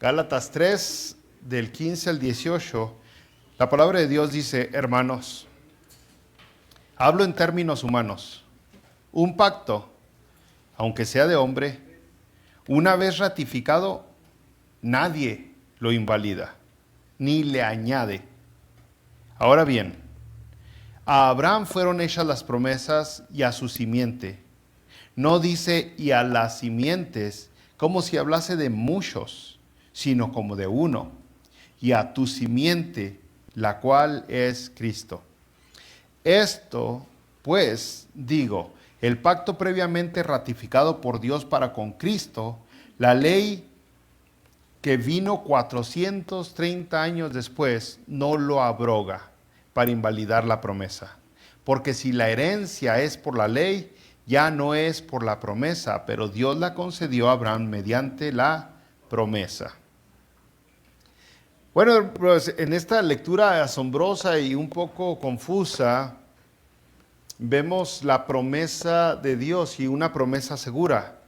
Gálatas 3, del 15 al 18, la palabra de Dios dice: hermanos, hablo en términos humanos. Un pacto, aunque sea de hombre, una vez ratificado, nadie lo invalida, ni le añade. Ahora bien, a Abraham fueron hechas las promesas y a su simiente. No dice y a las simientes como si hablase de muchos, sino como de uno, y a tu simiente, la cual es Cristo. Esto, pues, digo, el pacto previamente ratificado por Dios para con Cristo, la ley que vino 430 años después, no lo abroga para invalidar la promesa. Porque si la herencia es por la ley, ya no es por la promesa, pero Dios la concedió a Abraham mediante la promesa. Bueno, pues en esta lectura asombrosa y un poco confusa, vemos la promesa de Dios y una promesa segura.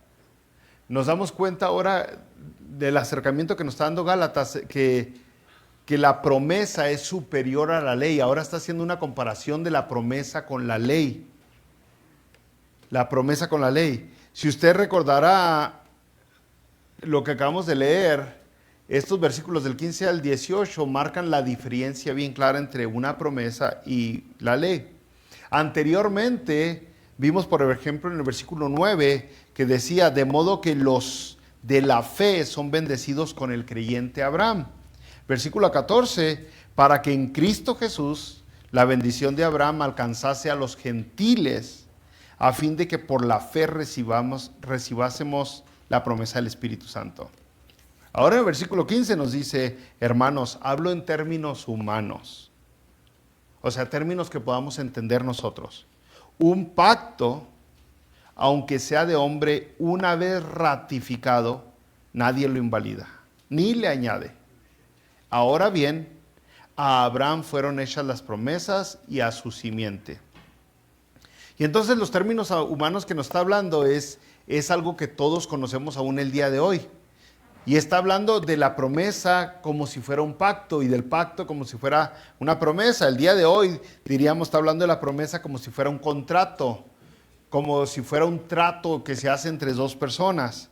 Nos damos cuenta ahora del acercamiento que nos está dando Gálatas, que la promesa es superior a la ley. Ahora está haciendo una comparación de la promesa con la ley. La promesa con la ley. Si usted recordará lo que acabamos de leer, estos versículos del 15 al 18 marcan la diferencia bien clara entre una promesa y la ley. Anteriormente vimos, por ejemplo, en el versículo 9, que decía: de modo que los de la fe son bendecidos con el creyente Abraham. Versículo 14, para que en Cristo Jesús la bendición de Abraham alcanzase a los gentiles, a fin de que por la fe recibásemos la promesa del Espíritu Santo. Ahora en el versículo 15 nos dice: hermanos, hablo en términos humanos. O sea, términos que podamos entender nosotros. Un pacto, aunque sea de hombre, una vez ratificado, nadie lo invalida, ni le añade. Ahora bien, a Abraham fueron hechas las promesas y a su simiente. Y entonces los términos humanos que nos está hablando es algo que todos conocemos aún el día de hoy. Y está hablando de la promesa como si fuera un pacto y del pacto como si fuera una promesa. El día de hoy, diríamos, está hablando de la promesa como si fuera un contrato, como si fuera un trato que se hace entre dos personas.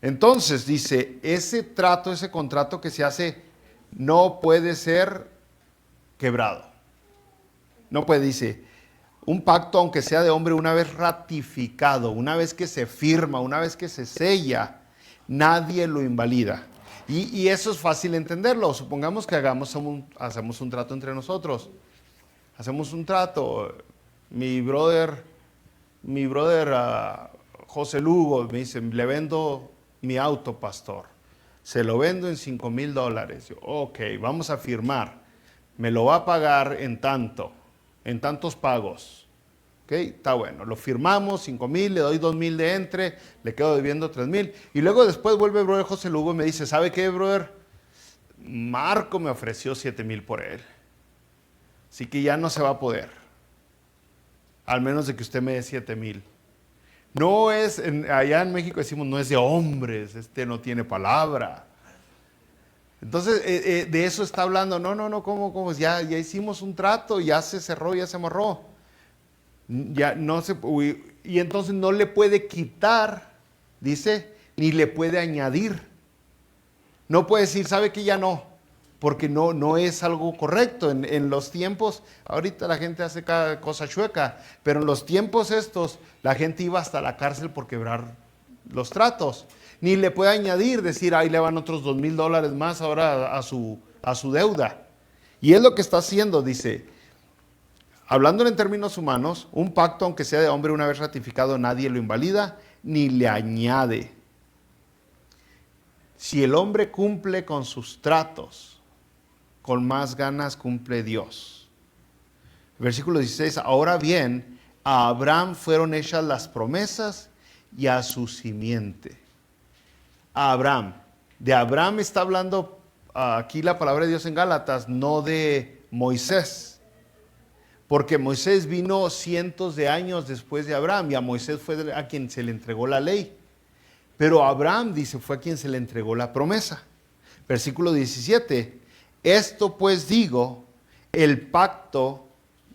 Entonces, dice, ese trato, ese contrato que se hace no puede ser quebrado. No puede, dice, un pacto, aunque sea de hombre, una vez ratificado, una vez que se firma, una vez que se sella, nadie lo invalida. Y eso es fácil entenderlo. Supongamos que hacemos un trato entre nosotros. Hacemos un trato. Mi brother José Lugo me dice: le vendo mi auto, pastor. Se lo vendo en $5,000. Yo, ok, vamos a firmar. Me lo va a pagar en tantos pagos. Ok, está bueno. Lo firmamos, 5,000, le doy 2,000 de entre, le quedo debiendo 3,000. Y luego después vuelve el brother José Lugo y me dice: ¿sabe qué, brother? Marco me ofreció 7,000 por él. Así que ya no se va a poder. Al menos de que usted me dé 7,000. No es, allá en México decimos, no es de hombres, no tiene palabra. Entonces, de eso está hablando. No, ¿cómo? Ya hicimos un trato, ya se cerró, ya se amarró. Ya no se, y entonces no le puede quitar, dice, ni le puede añadir. No puede decir: ¿sabe qué? Ya no, porque no es algo correcto. En los tiempos, ahorita la gente hace cada cosa chueca, pero en los tiempos estos, la gente iba hasta la cárcel por quebrar los tratos. Ni le puede añadir, decir: ahí le van otros $2,000 más ahora a su deuda. Y es lo que está haciendo, dice, hablándolo en términos humanos, un pacto, aunque sea de hombre, una vez ratificado, nadie lo invalida ni le añade. Si el hombre cumple con sus tratos, con más ganas cumple Dios. Versículo 16, ahora bien, a Abraham fueron hechas las promesas y a su simiente. A Abraham. De Abraham está hablando aquí la palabra de Dios en Gálatas, no de Moisés. Porque Moisés vino cientos de años después de Abraham y a Moisés fue a quien se le entregó la ley. Pero a Abraham, dice, fue a quien se le entregó la promesa. Versículo 17. Esto pues digo, el pacto,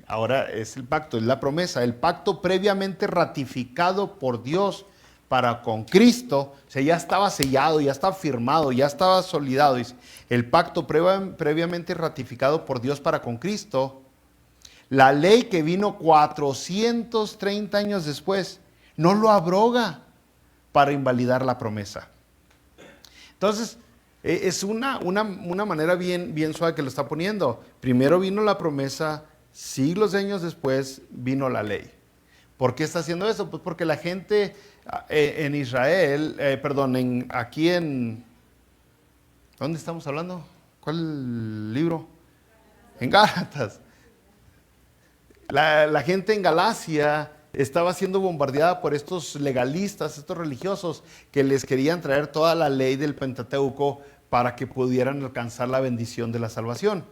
ahora es el pacto, es la promesa, el pacto previamente ratificado por Dios para con Cristo, o sea, ya estaba sellado, ya estaba firmado, ya estaba solidado. Dice, el pacto previamente ratificado por Dios para con Cristo, la ley que vino 430 años después, no lo abroga para invalidar la promesa. Entonces, es una manera bien suave que lo está poniendo. Primero vino la promesa, siglos de años después vino la ley. ¿Por qué está haciendo eso? Pues porque la gente en Israel, aquí en... ¿Dónde estamos hablando? ¿Cuál libro? En Gálatas. La gente en Galacia estaba siendo bombardeada por estos legalistas, estos religiosos, que les querían traer toda la ley del Pentateuco para que pudieran alcanzar la bendición de la salvación.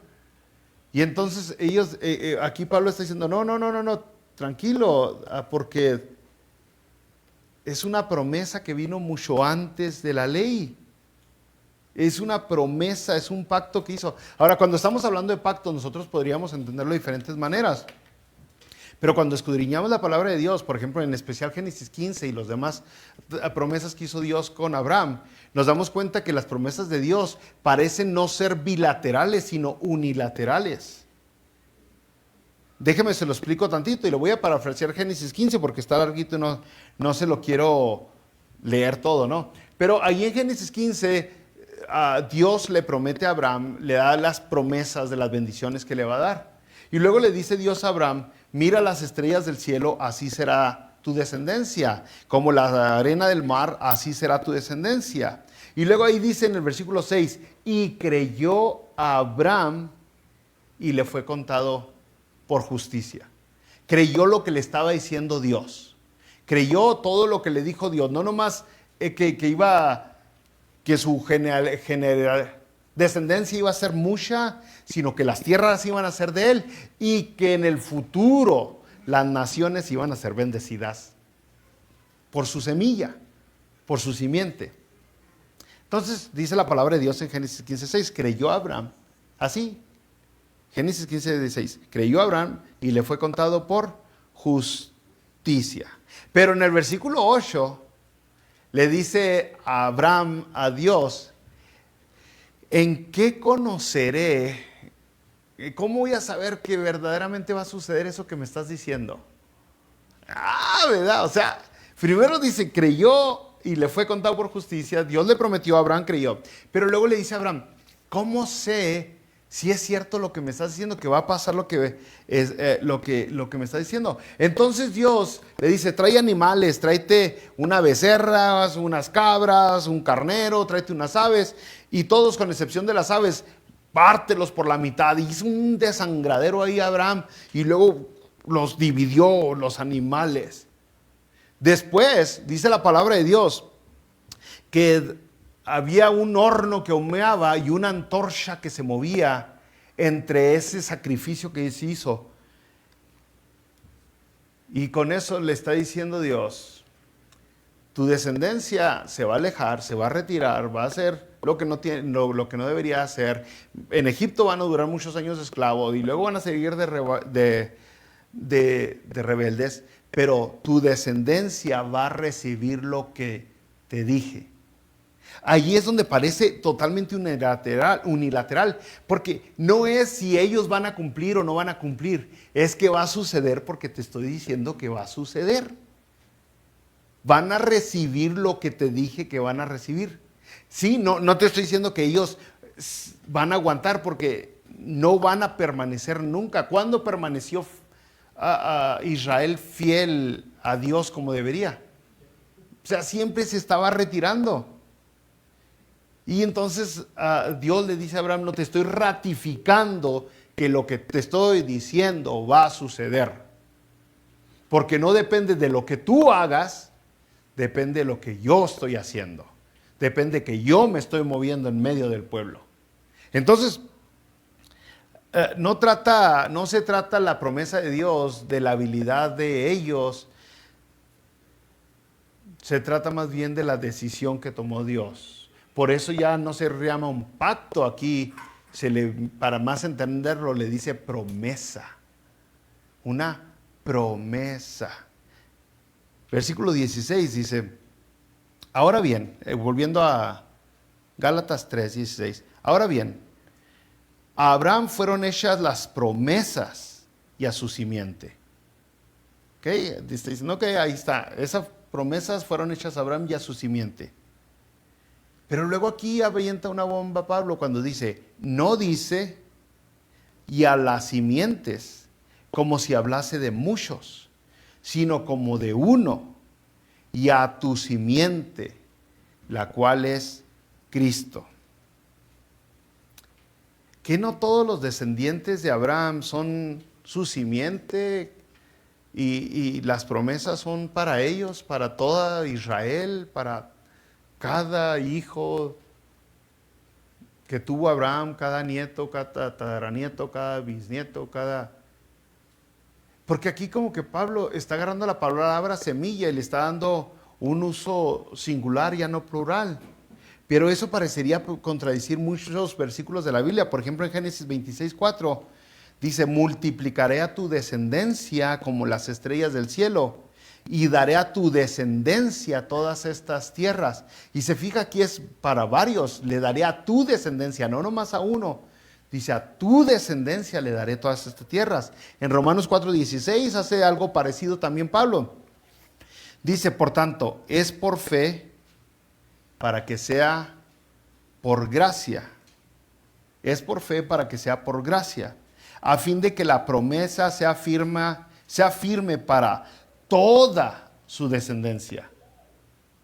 Y entonces ellos, aquí Pablo está diciendo, no, tranquilo, porque es una promesa que vino mucho antes de la ley. Es una promesa, es un pacto que hizo. Ahora, cuando estamos hablando de pacto, nosotros podríamos entenderlo de diferentes maneras. Pero cuando escudriñamos la palabra de Dios, por ejemplo, en especial Génesis 15 y los demás promesas que hizo Dios con Abraham, nos damos cuenta que las promesas de Dios parecen no ser bilaterales, sino unilaterales. Déjeme se lo explico tantito y lo voy a parafrasear Génesis 15 porque está larguito y no se lo quiero leer todo, ¿no? Pero ahí en Génesis 15, Dios le promete a Abraham, le da las promesas de las bendiciones que le va a dar. Y luego le dice Dios a Abraham, mira las estrellas del cielo, así será tu descendencia. Como la arena del mar, así será tu descendencia. Y luego ahí dice en el versículo 6, y creyó a Abraham y le fue contado por justicia. Creyó lo que le estaba diciendo Dios. Creyó todo lo que le dijo Dios. No nomás que su descendencia iba a ser mucha, sino que las tierras iban a ser de él y que en el futuro las naciones iban a ser bendecidas por su semilla, por su simiente. Entonces dice la palabra de Dios en Génesis 15:6, creyó a Abraham, así, Génesis 15:16, creyó a Abraham y le fue contado por justicia. Pero en el versículo 8 le dice a Abraham, a Dios, ¿en qué conoceré? ¿Cómo voy a saber que verdaderamente va a suceder eso que me estás diciendo? ¿Verdad? O sea, primero dice, creyó y le fue contado por justicia. Dios le prometió a Abraham, creyó. Pero luego le dice a Abraham, ¿cómo sé si es cierto lo que me estás diciendo, que va a pasar lo que me estás diciendo? Entonces Dios le dice, trae animales, tráete una becerra, unas cabras, un carnero, tráete unas aves, y todos con excepción de las aves, pártelos por la mitad. Y hizo un desangradero ahí Abraham, y luego los dividió los animales. Después, dice la palabra de Dios, que había un horno que humeaba y una antorcha que se movía entre ese sacrificio que se hizo. Y con eso le está diciendo Dios, tu descendencia se va a alejar, se va a retirar, va a hacer lo que no debería hacer. En Egipto van a durar muchos años de esclavo y luego van a seguir de rebeldes, pero tu descendencia va a recibir lo que te dije. Allí es donde parece totalmente unilateral, porque no es si ellos van a cumplir o no van a cumplir, es que va a suceder porque te estoy diciendo que va a suceder. Van a recibir lo que te dije que van a recibir. Sí, no te estoy diciendo que ellos van a aguantar porque no van a permanecer nunca. ¿Cuándo permaneció Israel fiel a Dios como debería? O sea, siempre se estaba retirando. Y entonces Dios le dice a Abraham, no te estoy ratificando que lo que te estoy diciendo va a suceder. Porque no depende de lo que tú hagas, depende de lo que yo estoy haciendo. Depende que yo me estoy moviendo en medio del pueblo. Entonces, no se trata la promesa de Dios de la habilidad de ellos. Se trata más bien de la decisión que tomó Dios. Por eso ya no se llama un pacto aquí, para más entenderlo le dice promesa. Una promesa. Versículo 16 dice, ahora bien, volviendo a Gálatas 3:16, ahora bien, a Abraham fueron hechas las promesas y a su simiente. ¿Ok? Está diciendo que ahí está, esas promesas fueron hechas a Abraham y a su simiente. Pero luego aquí avienta una bomba Pablo cuando dice, no dice, y a las simientes, como si hablase de muchos, sino como de uno, y a tu simiente, la cual es Cristo. ¿Que no todos los descendientes de Abraham son su simiente y las promesas son para ellos, para toda Israel, para cada hijo que tuvo Abraham, cada nieto, cada tataranieto, cada bisnieto, Porque aquí como que Pablo está agarrando la palabra semilla y le está dando un uso singular, ya no plural. Pero eso parecería contradecir muchos versículos de la Biblia. Por ejemplo, en Génesis 26:4 dice, multiplicaré a tu descendencia como las estrellas del cielo y daré a tu descendencia todas estas tierras. Y se fija aquí es para varios, le daré a tu descendencia, no nomás a uno. Dice, a tu descendencia le daré todas estas tierras. En Romanos 4:16 hace algo parecido también Pablo. Dice, por tanto, es por fe para que sea por gracia. Es por fe para que sea por gracia, a fin de que la promesa sea firme para toda su descendencia.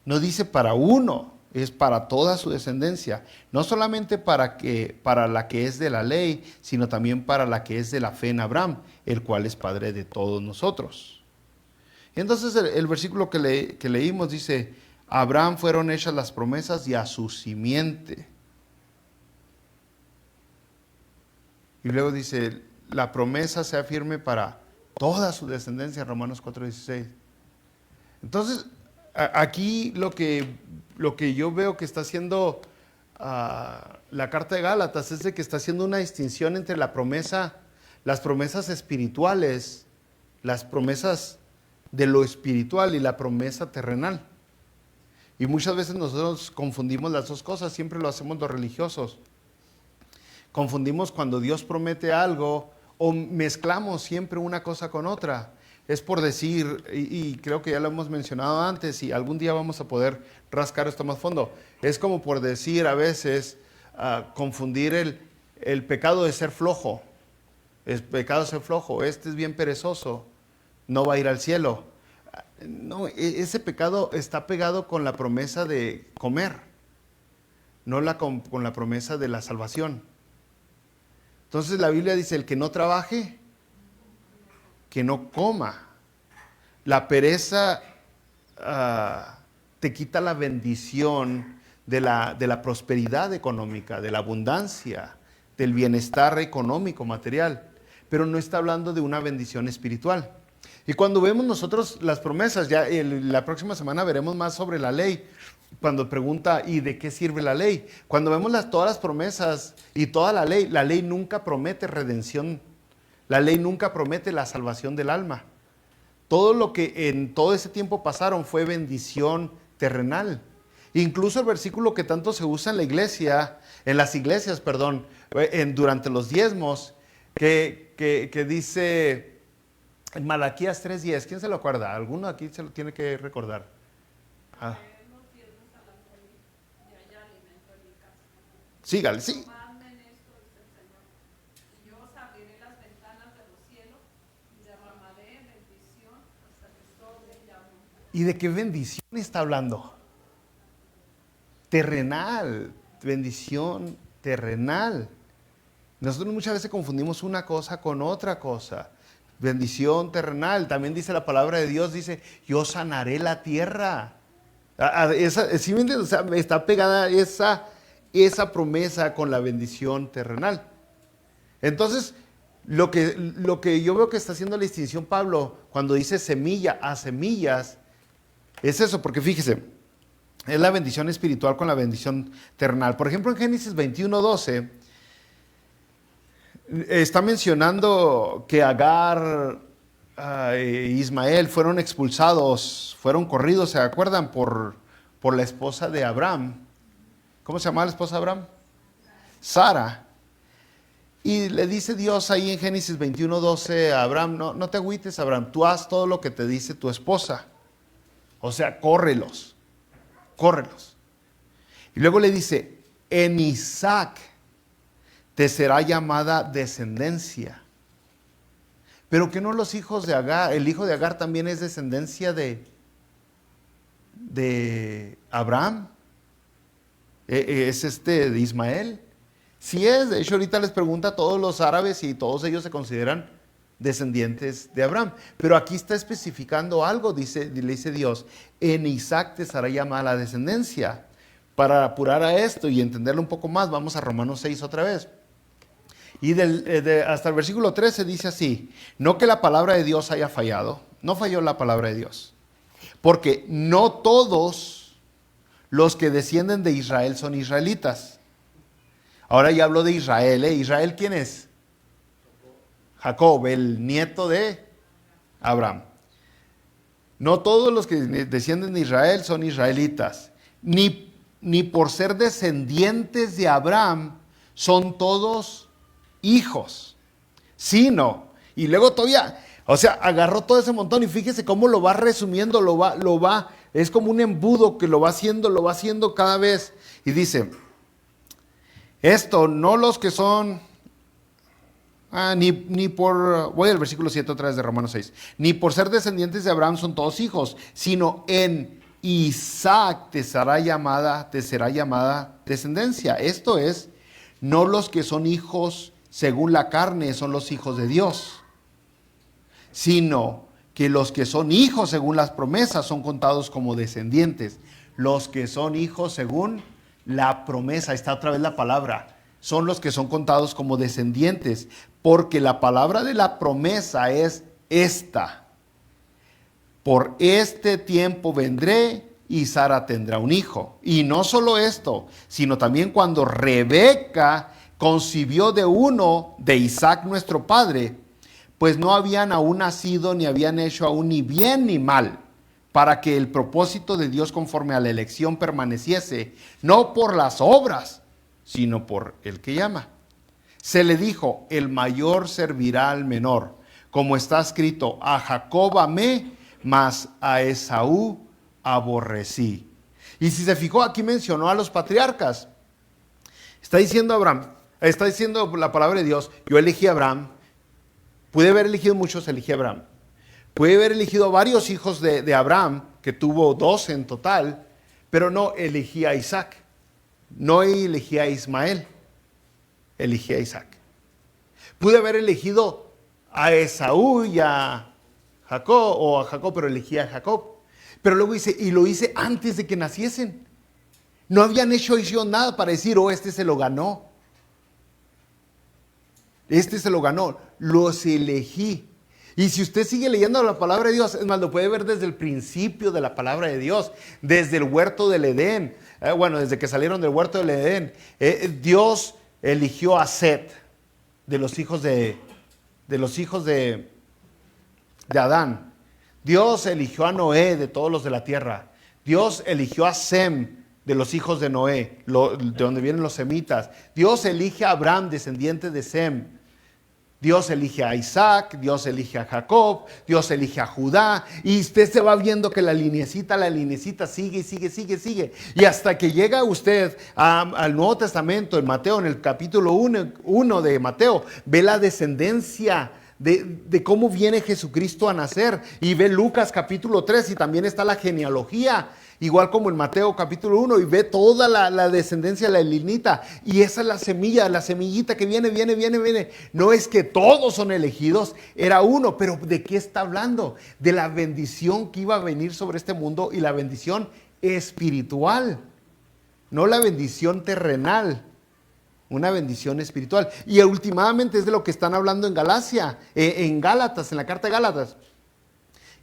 No dice para uno, es para toda su descendencia. No solamente para la que es de la ley, sino también para la que es de la fe en Abraham, el cual es padre de todos nosotros. Entonces el versículo que leímos dice, a Abraham fueron hechas las promesas y a su simiente. Y luego dice, la promesa sea firme para toda su descendencia, Romanos 4:16. Entonces, aquí lo que yo veo que está haciendo la carta de Gálatas es de que está haciendo una distinción entre las promesas espirituales, las promesas de lo espiritual y la promesa terrenal. Y muchas veces nosotros confundimos las dos cosas, siempre lo hacemos los religiosos. Confundimos cuando Dios promete algo o mezclamos siempre una cosa con otra. Es por decir, y creo que ya lo hemos mencionado antes y algún día vamos a poder rascar esto más fondo. Es como por decir a veces, confundir el pecado de ser flojo. El pecado de ser flojo, este es bien perezoso, no va a ir al cielo. No, ese pecado está pegado con la promesa de comer, no con la promesa de la salvación. Entonces la Biblia dice, el que no trabaje, que no coma. La pereza te quita la bendición de la prosperidad económica, de la abundancia, del bienestar económico, material. Pero no está hablando de una bendición espiritual. Y cuando vemos nosotros las promesas, ya la próxima semana veremos más sobre la ley, cuando pregunta, ¿y de qué sirve la ley? Cuando vemos todas las promesas y toda la ley nunca promete redención, la ley nunca promete la salvación del alma. Todo lo que en todo ese tiempo pasaron fue bendición terrenal. Incluso el versículo que tanto se usa en las iglesias, durante los diezmos, que dice en Malaquías 3:10, ¿quién se lo acuerda? ¿Alguno aquí se lo tiene que recordar? Sígale, sí. ¿Y de qué bendición está hablando? Terrenal, bendición terrenal. Nosotros muchas veces confundimos una cosa con otra cosa. Bendición terrenal. También dice la palabra de Dios, dice, yo sanaré la tierra. ¿Sí me entiendes? O sea, está pegada esa promesa con la bendición terrenal. Entonces, lo que yo veo que está haciendo la distinción Pablo cuando dice semilla a semillas, es eso, porque fíjese, es la bendición espiritual con la bendición terrenal. Por ejemplo, en Génesis 21:12 está mencionando que Agar e Ismael fueron expulsados, fueron corridos, ¿se acuerdan? Por la esposa de Abraham. ¿Cómo se llamaba la esposa de Abraham? Sara. Y le dice Dios ahí en Génesis 21:12 a Abraham, no te agüites, Abraham, tú haz todo lo que te dice tu esposa. O sea, córrelos. Y luego le dice, en Isaac te será llamada descendencia. Pero que no los hijos de Agar, el hijo de Agar también es descendencia de Abraham. Es de Ismael. Sí es, de hecho ahorita les pregunta a todos los árabes y todos ellos se consideran descendientes de Abraham. Pero aquí está especificando algo, le dice Dios, en Isaac te será llamada la descendencia. Para apurar a esto y entenderlo un poco más, vamos a Romanos 6 otra vez. Y hasta el versículo 13 dice así, no que la palabra de Dios haya fallado, no falló la palabra de Dios, porque no todos los que descienden de Israel son israelitas. Ahora ya hablo de Israel, ¿Israel quién es? Jacob, el nieto de Abraham. No todos los que descienden de Israel son israelitas, ni por ser descendientes de Abraham son todos hijos, sino, y luego todavía, o sea, agarró todo ese montón y fíjese cómo lo va resumiendo, es como un embudo que lo va haciendo cada vez, y dice, esto, no los que son, voy al versículo 7 otra vez de Romanos 6, ni por ser descendientes de Abraham son todos hijos, sino en Isaac te será llamada descendencia. Esto es, no los que son hijos según la carne son los hijos de Dios, sino que los que son hijos según las promesas son contados como descendientes. Los que son hijos según la promesa, está otra vez la palabra, son los que son contados como descendientes, porque la palabra de la promesa es esta: por este tiempo vendré y Sara tendrá un hijo. Y no solo esto, sino también cuando Rebeca concibió de uno de Isaac nuestro padre, pues no habían aún nacido ni habían hecho aún ni bien ni mal, para que el propósito de Dios conforme a la elección permaneciese, no por las obras, sino por el que llama. Se le dijo, el mayor servirá al menor, como está escrito, a Jacob amé, mas a Esaú aborrecí. Y si se fijó, aquí mencionó a los patriarcas. Está diciendo Abraham, está diciendo la palabra de Dios, yo elegí a Abraham, pude haber elegido muchos, elegí a Abraham. Puede haber elegido varios hijos de Abraham, que tuvo 12 en total, pero no elegí a Isaac, no elegí a Ismael, elegí a Isaac. Pude haber elegido a Esaú y a Jacob, pero elegí a Jacob. Pero luego dice, y lo hice antes de que naciesen. No habían hecho nada para decir, este se lo ganó. Este se lo ganó, los elegí. Y si usted sigue leyendo la palabra de Dios, es más, lo puede ver desde el principio de la palabra de Dios, desde el huerto del Edén. Desde que salieron del huerto del Edén, Dios eligió a Set, de los hijos de Adán. Dios eligió a Noé, de todos los de la tierra. Dios eligió a Sem, de los hijos de Noé, de donde vienen los semitas. Dios elige a Abraham, descendiente de Sem. Dios elige a Isaac, Dios elige a Jacob, Dios elige a Judá, y usted se va viendo que la linecita sigue, y hasta que llega usted al Nuevo Testamento, en Mateo, en el capítulo 1 de Mateo, ve la descendencia de cómo viene Jesucristo a nacer, y ve Lucas capítulo 3, y también está la genealogía, igual como en Mateo capítulo 1, y ve toda la descendencia de la linita, y esa es la semillita que viene. No es que todos son elegidos, era uno, pero ¿de qué está hablando? De la bendición que iba a venir sobre este mundo, y la bendición espiritual, no la bendición terrenal, una bendición espiritual. Y últimamente es de lo que están hablando en Galacia, en Gálatas, en la carta de Gálatas.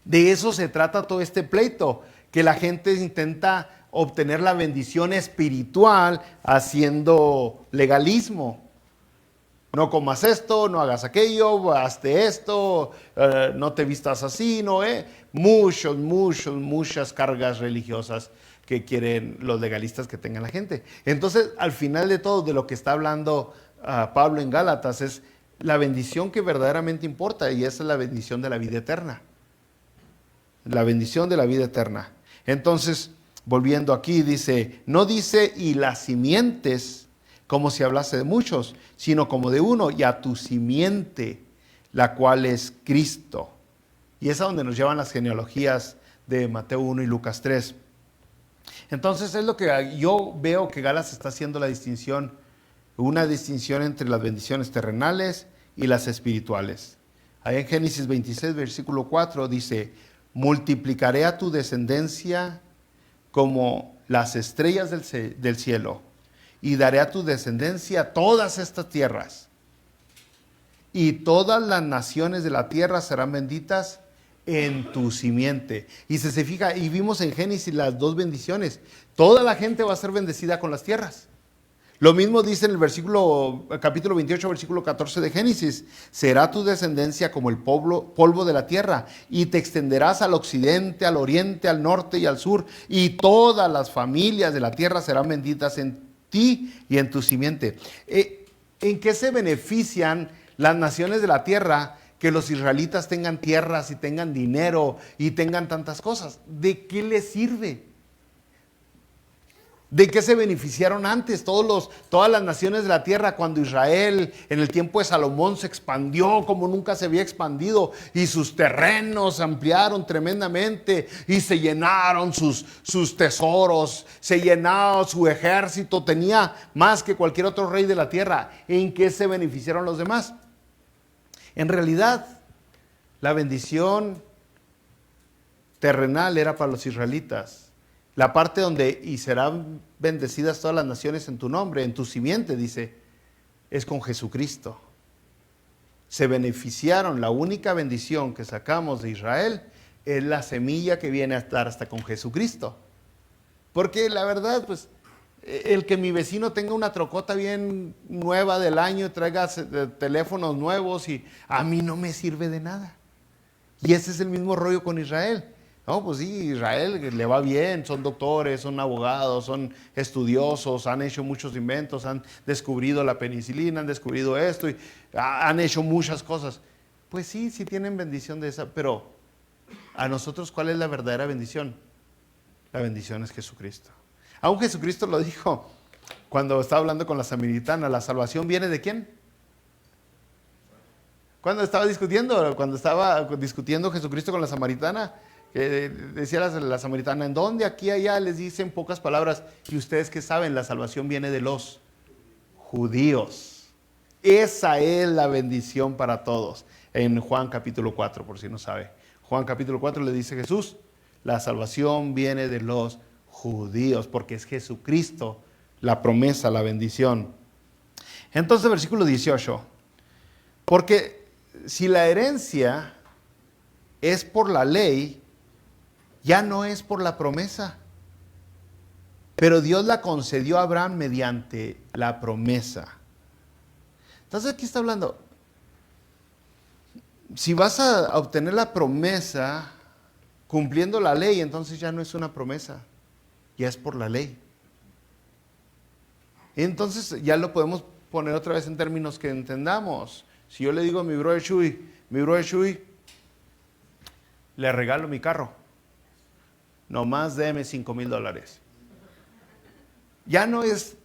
De eso se trata todo este pleito, que la gente intenta obtener la bendición espiritual haciendo legalismo. No comas esto, no hagas aquello, hazte esto, no te vistas así, ¿no? Muchas cargas religiosas que quieren los legalistas que tengan la gente. Entonces, al final de todo, de lo que está hablando Pablo en Gálatas es la bendición que verdaderamente importa, y esa es la bendición de la vida eterna. La bendición de la vida eterna. Entonces, volviendo aquí, dice, no dice y las simientes, como si hablase de muchos, sino como de uno, y a tu simiente, la cual es Cristo. Y es a donde nos llevan las genealogías de Mateo 1 y Lucas 3. Entonces es lo que yo veo que Gálatas está haciendo la distinción, una distinción entre las bendiciones terrenales y las espirituales. Ahí en Génesis 26, versículo 4 dice, multiplicaré a tu descendencia como las estrellas del cielo, y daré a tu descendencia todas estas tierras, y todas las naciones de la tierra serán benditas en tu simiente. Y se fija, y vimos en Génesis las dos bendiciones. Toda la gente va a ser bendecida con las tierras. Lo mismo dice en el capítulo 28, versículo 14 de Génesis. Será tu descendencia como el polvo de la tierra, y te extenderás al occidente, al oriente, al norte y al sur, y todas las familias de la tierra serán benditas en ti y en tu simiente. ¿En qué se benefician las naciones de la tierra que los israelitas tengan tierras y tengan dinero y tengan tantas cosas? ¿De qué les sirve? ¿De qué se beneficiaron antes todas las naciones de la tierra cuando Israel en el tiempo de Salomón se expandió como nunca se había expandido, y sus terrenos se ampliaron tremendamente y se llenaron sus tesoros, se llenó su ejército, tenía más que cualquier otro rey de la tierra? ¿En qué se beneficiaron los demás? En realidad, la bendición terrenal era para los israelitas. La parte donde y serán bendecidas todas las naciones en tu nombre, en tu simiente, dice, es con Jesucristo. Se beneficiaron, la única bendición que sacamos de Israel es la semilla que viene a estar hasta con Jesucristo. Porque la verdad, pues, el que mi vecino tenga una trocota bien nueva del año, traiga teléfonos nuevos, y a mí no me sirve de nada. Y ese es el mismo rollo con Israel. No, pues sí, Israel le va bien, son doctores, son abogados, son estudiosos, han hecho muchos inventos, han descubrido la penicilina, han descubrido esto, y han hecho muchas cosas. Pues sí, sí tienen bendición de esa, pero a nosotros, ¿cuál es la verdadera bendición? La bendición es Jesucristo. Aún Jesucristo lo dijo cuando estaba hablando con la samaritana, ¿la salvación viene de quién? Cuando estaba discutiendo Jesucristo con la samaritana, que decía la samaritana, ¿en dónde? Aquí, allá, les dice en pocas palabras, y ustedes que saben, la salvación viene de los judíos. Esa es la bendición para todos. En Juan capítulo 4, por si no sabe. Juan capítulo 4 le dice Jesús, la salvación viene de los judíos, porque es Jesucristo la promesa, la bendición. Entonces, versículo 18, porque si la herencia es por la ley, ya no es por la promesa. Pero Dios la concedió a Abraham mediante la promesa. Entonces aquí está hablando, si vas a obtener la promesa cumpliendo la ley, entonces ya no es una promesa, ya es por la ley. Entonces ya lo podemos poner otra vez en términos que entendamos. Si yo le digo a mi brother Shui, le regalo mi carro, nomás deme $5,000. Ya no es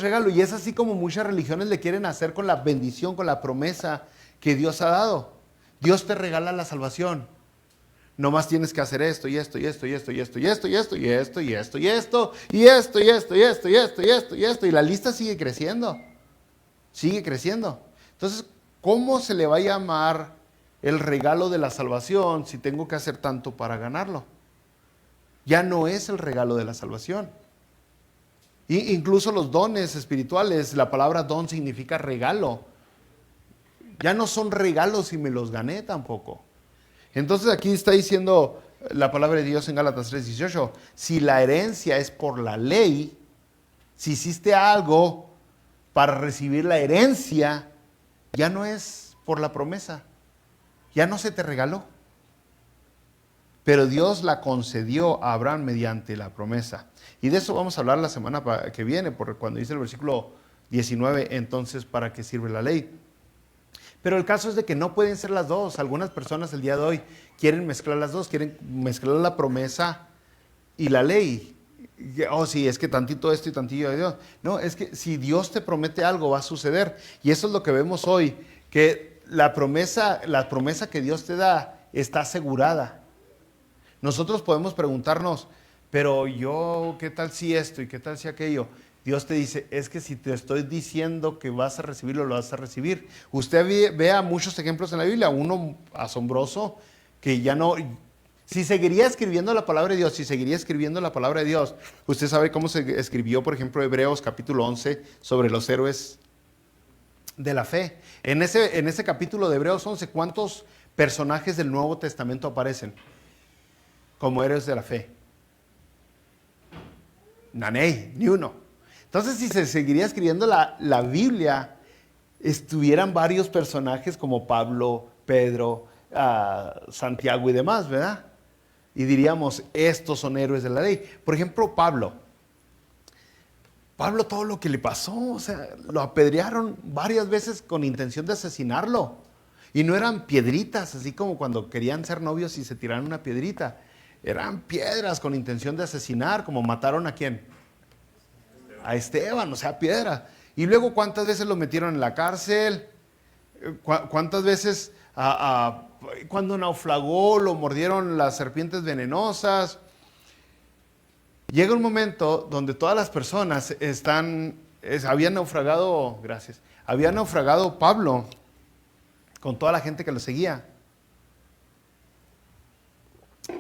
regalo. Y es así como muchas religiones le quieren hacer con la bendición, con la promesa que Dios ha dado. Dios te regala la salvación. Nomás tienes que hacer esto y esto y esto y esto y esto y esto y esto y esto y esto y esto y esto y esto y esto y esto y esto y esto. Y la lista sigue creciendo. Sigue creciendo. Entonces, ¿cómo se le va a llamar el regalo de la salvación si tengo que hacer tanto para ganarlo? Ya no es el regalo de la salvación. Incluso los dones espirituales, la palabra don significa regalo. Ya no son regalos si me los gané tampoco. Entonces aquí está diciendo la palabra de Dios en Gálatas 3:18. Si la herencia es por la ley, si hiciste algo para recibir la herencia, ya no es por la promesa, ya no se te regaló. Pero Dios la concedió a Abraham mediante la promesa. Y de eso vamos a hablar la semana que viene, porque cuando dice el versículo 19, entonces, ¿para qué sirve la ley? Pero el caso es de que no pueden ser las dos. Algunas personas el día de hoy quieren mezclar las dos, quieren mezclar la promesa y la ley. Oh, sí, es que tantito esto y tantito de Dios. No, es que si Dios te promete algo, va a suceder. Y eso es lo que vemos hoy, que la promesa que Dios te da está asegurada. Nosotros podemos preguntarnos, pero yo, ¿qué tal si esto y qué tal si aquello? Dios te dice, es que si te estoy diciendo que vas a recibirlo, lo vas a recibir. Usted vea muchos ejemplos en la Biblia, uno asombroso, que ya no... Si seguiría escribiendo la palabra de Dios, usted sabe cómo se escribió, por ejemplo, Hebreos capítulo 11, sobre los héroes de la fe. En ese capítulo de Hebreos 11, ¿cuántos personajes del Nuevo Testamento aparecen como héroes de la fe? Naney, ni uno. Entonces, si se seguiría escribiendo la Biblia, estuvieran varios personajes como Pablo, Pedro, Santiago y demás, ¿verdad? Y diríamos, estos son héroes de la ley. Por ejemplo, Pablo, todo lo que le pasó, o sea, lo apedrearon varias veces con intención de asesinarlo. Y no eran piedritas, así como cuando querían ser novios y se tiraron una piedrita. Eran piedras con intención de asesinar, como mataron ¿a quién? A Esteban, o sea, piedra. Y luego, ¿cuántas veces lo metieron en la cárcel? ¿Cuántas veces cuando naufragó lo mordieron las serpientes venenosas? Llega un momento donde todas las personas habían naufragado Pablo con toda la gente que lo seguía.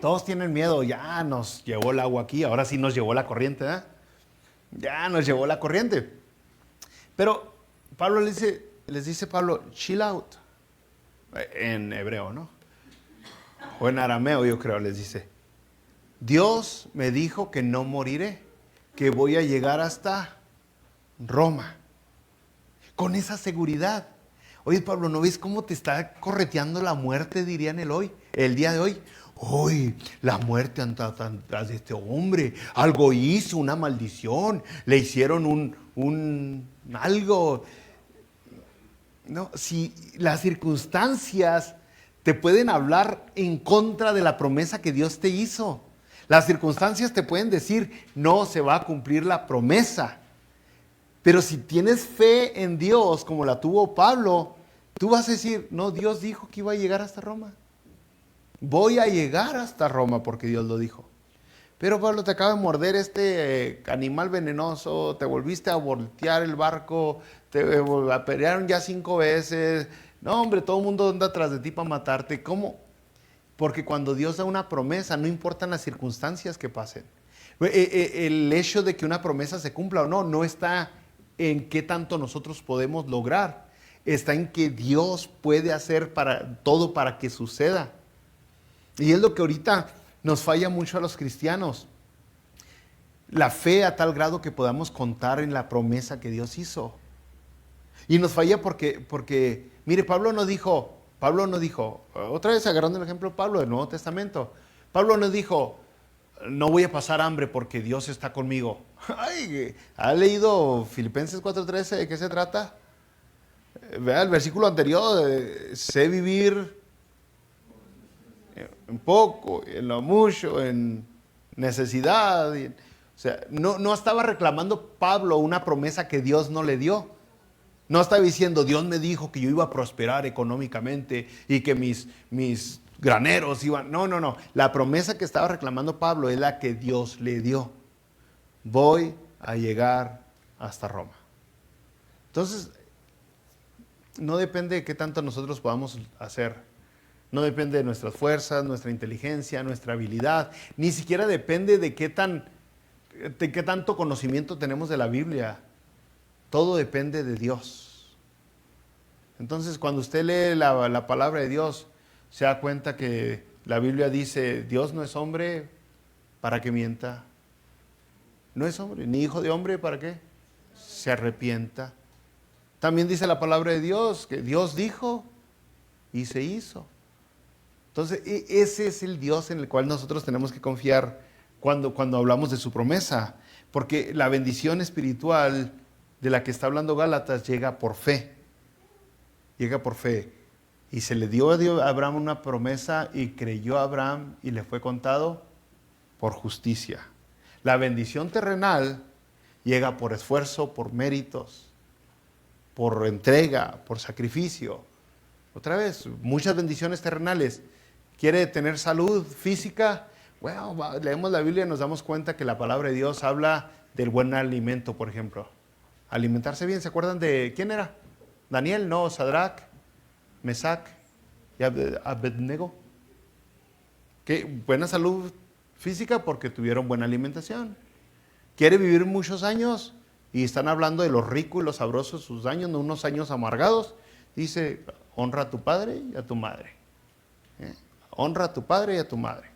Todos tienen miedo, ya nos llevó el agua aquí, ahora sí nos llevó la corriente, ¿eh? Ya nos llevó la corriente. Pero Pablo les dice Pablo, chill out, en hebreo, ¿no? O en arameo, yo creo, les dice. Dios me dijo que no moriré, que voy a llegar hasta Roma. Con esa seguridad. Oye, Pablo, ¿no ves cómo te está correteando la muerte, dirían el día de hoy? Uy, la muerte anda tras de este hombre. Algo hizo, una maldición. Le hicieron algo. No, si las circunstancias te pueden hablar en contra de la promesa que Dios te hizo. Las circunstancias te pueden decir, no se va a cumplir la promesa. Pero si tienes fe en Dios, como la tuvo Pablo, tú vas a decir, no, Dios dijo que iba a llegar hasta Roma. Voy a llegar hasta Roma porque Dios lo dijo. Pero Pablo, te acaba de morder este animal venenoso, te volviste a voltear el barco, te apedrearon ya 5 veces. No, hombre, todo el mundo anda atrás de ti para matarte. ¿Cómo? Porque cuando Dios da una promesa, no importan las circunstancias que pasen. El hecho de que una promesa se cumpla o no, no está en qué tanto nosotros podemos lograr. Está en que Dios puede hacer todo para que suceda. Y es lo que ahorita nos falla mucho a los cristianos. La fe a tal grado que podamos contar en la promesa que Dios hizo. Y nos falla porque mire, Pablo no dijo, otra vez agarrando el ejemplo de Pablo del Nuevo Testamento, Pablo no dijo, no voy a pasar hambre porque Dios está conmigo. Ay, ¿ha leído Filipenses 4:13? ¿De qué se trata? Vea el versículo anterior, sé vivir en poco, en lo mucho, en necesidad. O sea, no estaba reclamando Pablo una promesa que Dios no le dio. No estaba diciendo, Dios me dijo que yo iba a prosperar económicamente y que mis graneros iban... No. La promesa que estaba reclamando Pablo es la que Dios le dio. Voy a llegar hasta Roma. Entonces, no depende de qué tanto nosotros podamos hacer. No depende de nuestras fuerzas, nuestra inteligencia, nuestra habilidad. Ni siquiera depende de qué tanto conocimiento tenemos de la Biblia. Todo depende de Dios. Entonces, cuando usted lee la palabra de Dios, se da cuenta que La Biblia dice, Dios no es hombre para que mienta. No es hombre, ni hijo de hombre para que se arrepienta. También dice la palabra de Dios, que Dios dijo y se hizo. Entonces, ese es el Dios en el cual nosotros tenemos que confiar cuando hablamos de su promesa. Porque la bendición espiritual de la que está hablando Gálatas llega por fe. Llega por fe. Y se le dio a Abraham una promesa y creyó a Abraham y le fue contado por justicia. La bendición terrenal llega por esfuerzo, por méritos, por entrega, por sacrificio. Otra vez, muchas bendiciones terrenales. ¿Quiere tener salud física? Bueno, leemos la Biblia y nos damos cuenta que la palabra de Dios habla del buen alimento, por ejemplo. Alimentarse bien, ¿se acuerdan de quién era? Daniel, no, Sadrach, Mesac y Abednego. ¿Qué? Buena salud física porque tuvieron buena alimentación. ¿Quiere vivir muchos años? Y están hablando de los ricos y los sabrosos de sus años, no unos años amargados. Dice, honra a tu padre y a tu madre. Honra a tu padre y a tu madre.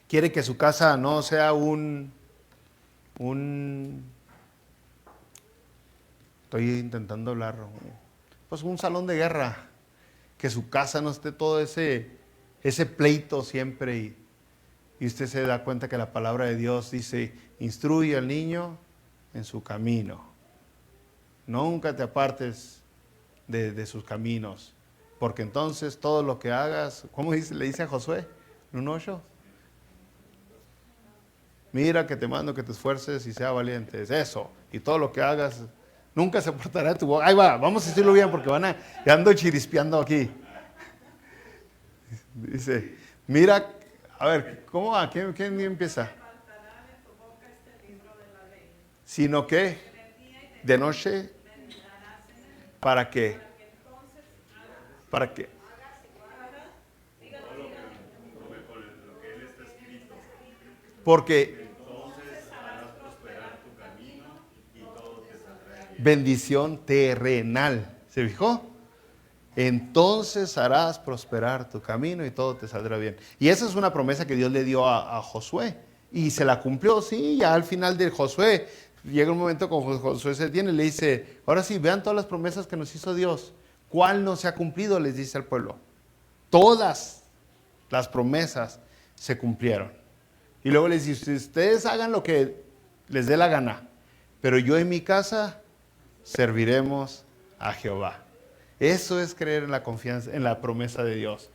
Quiere que su casa no sea estoy intentando hablar, pues un salón de guerra. Que su casa no esté todo ese pleito siempre. Y usted se da cuenta que la palabra de Dios dice, instruye al niño en su camino. Nunca te apartes de sus caminos. Porque entonces todo lo que hagas, ¿cómo dice? Le dice a Josué en un 8. Mira que te mando que te esfuerces y sea valiente. Es eso. Y todo lo que hagas, nunca se portará de tu boca. Ahí va, vamos a decirlo bien porque ya ando chirispeando aquí. Dice, mira, a ver, ¿cómo va? ¿Quién empieza? Sino que de noche, ¿para qué? ¿Para qué? Porque bendición terrenal, ¿se fijó? Entonces harás prosperar tu camino y todo te saldrá bien. Y esa es una promesa que Dios le dio a Josué. Y se la cumplió, sí, ya al final de Josué. Llega un momento con Josué se tiene y le dice, ahora sí, vean todas las promesas que nos hizo Dios. ¿Cuál no se ha cumplido? Les dice al pueblo. Todas las promesas se cumplieron. Y luego les dice, ustedes hagan lo que les dé la gana, pero yo en mi casa serviremos a Jehová. Eso es creer en la confianza, en la promesa de Dios.